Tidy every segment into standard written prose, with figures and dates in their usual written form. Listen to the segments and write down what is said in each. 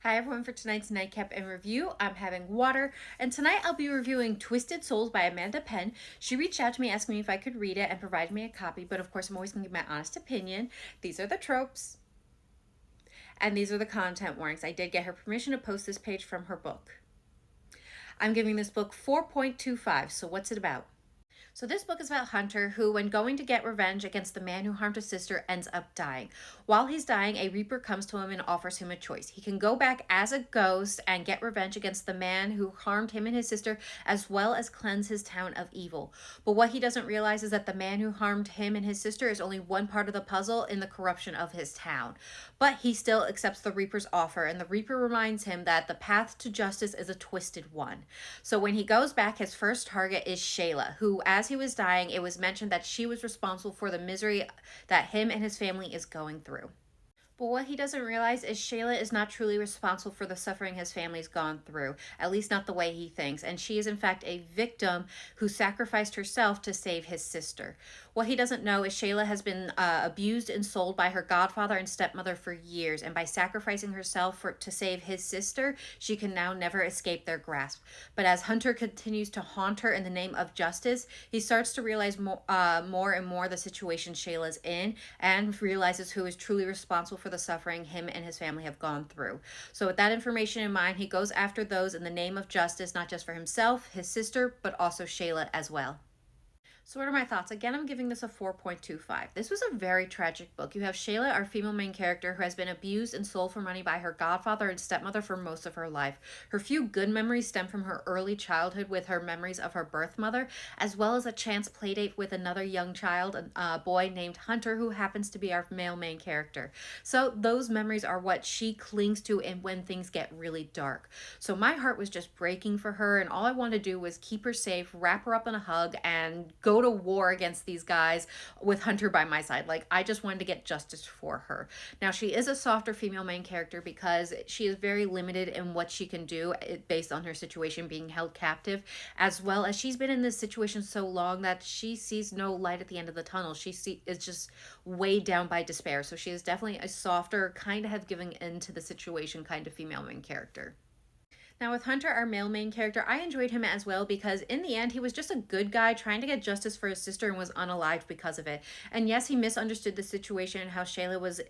Hi everyone, for tonight's Nightcap and review, I'm having water, and tonight I'll be reviewing Twisted Souls by Amanda Penn. She reached out to me asking me if I could read it and provide me a copy, but of course I'm always going to give my honest opinion. These are the tropes, and these are the content warnings. I did get her permission to post this page from her book. I'm giving this book 4.25, so what's it about? So this book is about Hunter, who, when going to get revenge against the man who harmed his sister, ends up dying. While he's dying, a Reaper comes to him and offers him a choice. He can go back as a ghost and get revenge against the man who harmed him and his sister, as well as cleanse his town of evil. But what he doesn't realize is that the man who harmed him and his sister is only one part of the puzzle in the corruption of his town. But he still accepts the Reaper's offer, and the Reaper reminds him that the path to justice is a twisted one. So when he goes back, his first target is Shayla, who, as he was dying, it was mentioned that she was responsible for the misery that him and his family is going through. But what he doesn't realize is Shayla is not truly responsible for the suffering his family's gone through, at least not the way he thinks, and she is in fact a victim who sacrificed herself to save his sister. What he doesn't know is Shayla has been abused and sold by her godfather and stepmother for years, and by sacrificing herself to save his sister, she can now never escape their grasp. But as Hunter continues to haunt her in the name of justice, he starts to realize more and more the situation Shayla's in, and realizes who is truly responsible for the suffering him and his family have gone through. So with that information in mind, he goes after those in the name of justice, not just for himself, his sister, but also Shayla as well. So what are my thoughts? Again, I'm giving this a 4.25. This was a very tragic book. You have Shayla, our female main character, who has been abused and sold for money by her godfather and stepmother for most of her life. Her few good memories stem from her early childhood with her memories of her birth mother, as well as a chance playdate with another young child, a boy named Hunter, who happens to be our male main character. So those memories are what she clings to and when things get really dark. So my heart was just breaking for her, and all I wanted to do was keep her safe, wrap her up in a hug, and go to war against these guys with Hunter by my side. Like, I just wanted to get justice for her. Now, she is a softer female main character because she is very limited in what she can do based on her situation being held captive, as well as she's been in this situation so long that she sees no light at the end of the tunnel. She is just weighed down by despair. So she is definitely a softer, kind of have given in to the situation kind of female main character. Now, with Hunter, our male main character, I enjoyed him as well because in the end, he was just a good guy trying to get justice for his sister and was unalived because of it. And yes, he misunderstood the situation and how Shayla was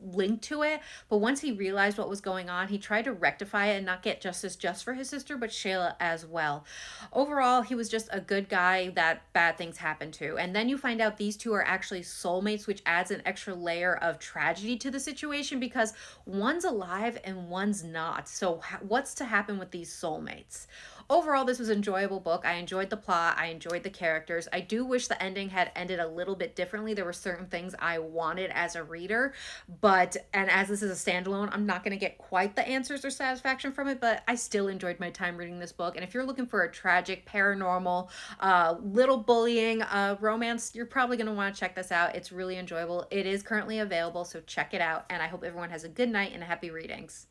linked to it. But once he realized what was going on, he tried to rectify it and not get justice just for his sister, but Shayla as well. Overall, he was just a good guy that bad things happened to. And then you find out these two are actually soulmates, which adds an extra layer of tragedy to the situation because one's alive and one's not. So what's to happen with these soulmates? Overall, this was an enjoyable book. I enjoyed the plot. I enjoyed the characters. I do wish the ending had ended a little bit differently. There were certain things I wanted as a reader, and as this is a standalone, I'm not going to get quite the answers or satisfaction from it, but I still enjoyed my time reading this book. And if you're looking for a tragic, paranormal, little bullying romance, you're probably going to want to check this out. It's really enjoyable. It is currently available, so check it out. And I hope everyone has a good night and happy readings.